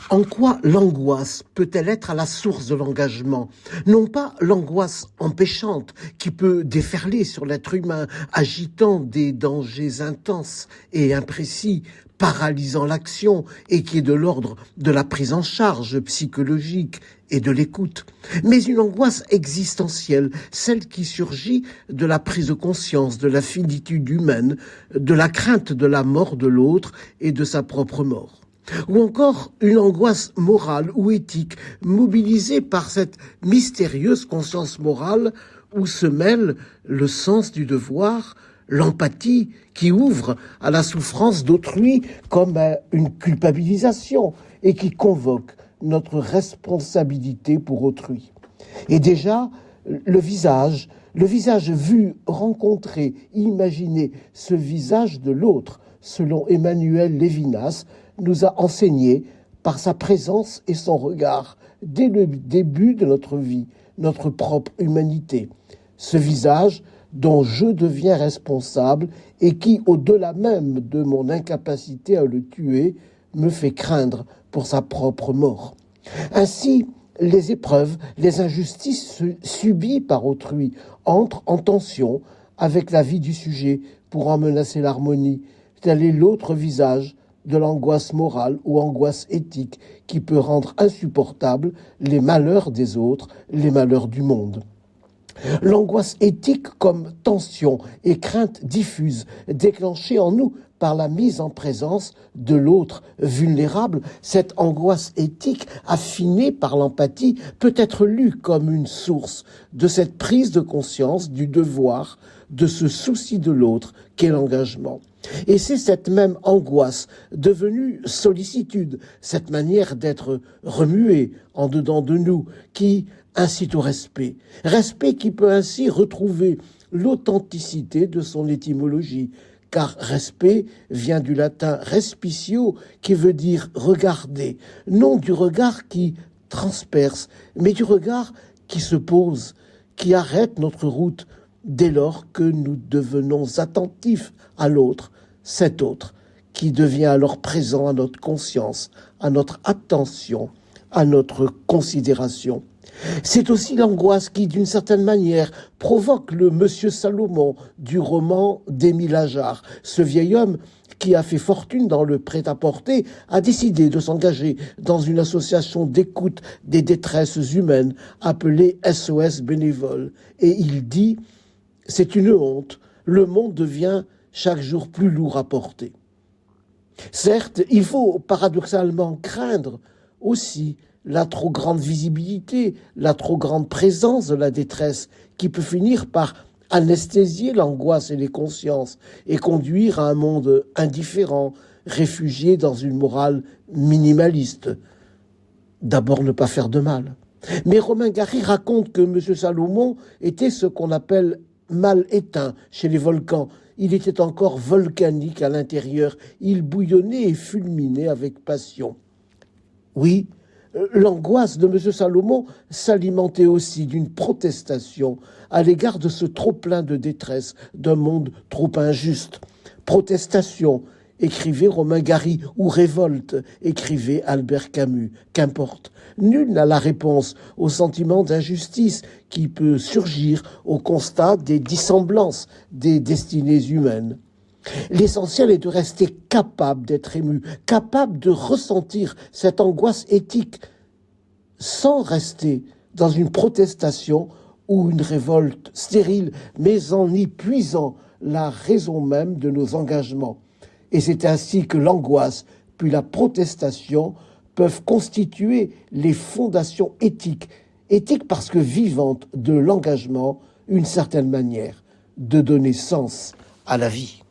En quoi l'angoisse peut-elle être à la source de l'engagement? Non pas l'angoisse empêchante qui peut déferler sur l'être humain, agitant des dangers intenses et imprécis, paralysant l'action et qui est de l'ordre de la prise en charge psychologique et de l'écoute, mais une angoisse existentielle, celle qui surgit de la prise de conscience de la finitude humaine, de la crainte de la mort de l'autre et de sa propre mort. Ou encore une angoisse morale ou éthique mobilisée par cette mystérieuse conscience morale où se mêle le sens du devoir, l'empathie qui ouvre à la souffrance d'autrui comme à une culpabilisation et qui convoque notre responsabilité pour autrui. Et déjà, le visage vu, rencontré, imaginé, ce visage de l'autre, selon Emmanuel Lévinas, nous a enseigné par sa présence et son regard dès le début de notre vie, notre propre humanité. Ce visage dont je deviens responsable et qui, au-delà même de mon incapacité à le tuer, me fait craindre pour sa propre mort. Ainsi, les épreuves, les injustices subies par autrui entrent en tension avec la vie du sujet pour en menacer l'harmonie. Tel est l'autre visage de l'angoisse morale ou angoisse éthique qui peut rendre insupportables les malheurs des autres, les malheurs du monde. L'angoisse éthique comme tension et crainte diffuse déclenchée en nous par la mise en présence de l'autre vulnérable, cette angoisse éthique affinée par l'empathie peut être lue comme une source de cette prise de conscience du devoir, de ce souci de l'autre qu'est l'engagement. Et c'est cette même angoisse devenue sollicitude, cette manière d'être remuée en dedans de nous qui incite au respect. Respect qui peut ainsi retrouver l'authenticité de son étymologie, car respect vient du latin respitio qui veut dire regarder, non du regard qui transperce, mais du regard qui se pose, qui arrête notre route dès lors que nous devenons attentifs à l'autre, cet autre, qui devient alors présent à notre conscience, à notre attention, à notre considération. C'est aussi l'angoisse qui, d'une certaine manière, provoque le Monsieur Salomon du roman d'Émile Ajar. Ce vieil homme qui a fait fortune dans le prêt-à-porter a décidé de s'engager dans une association d'écoute des détresses humaines appelée SOS Bénévole. Et il dit « C'est une honte, le monde devient chaque jour plus lourd à porter ». Certes, il faut paradoxalement craindre aussi la trop grande visibilité, la trop grande présence de la détresse qui peut finir par anesthésier l'angoisse et les consciences et conduire à un monde indifférent, réfugié dans une morale minimaliste. D'abord, ne pas faire de mal. Mais Romain Gary raconte que M. Salomon était ce qu'on appelle mal éteint chez les volcans. Il était encore volcanique à l'intérieur. Il bouillonnait et fulminait avec passion. Oui, l'angoisse de M. Salomon s'alimentait aussi d'une protestation à l'égard de ce trop-plein de détresse d'un monde trop injuste. Protestation, écrivait Romain Gary, ou révolte, écrivait Albert Camus. Qu'importe, nul n'a la réponse au sentiment d'injustice qui peut surgir au constat des dissemblances des destinées humaines. L'essentiel est de rester capable d'être ému, capable de ressentir cette angoisse éthique sans rester dans une protestation ou une révolte stérile, mais en y puisant la raison même de nos engagements. Et c'est ainsi que l'angoisse puis la protestation peuvent constituer les fondations éthiques parce que vivantes de l'engagement, une certaine manière de donner sens à la vie.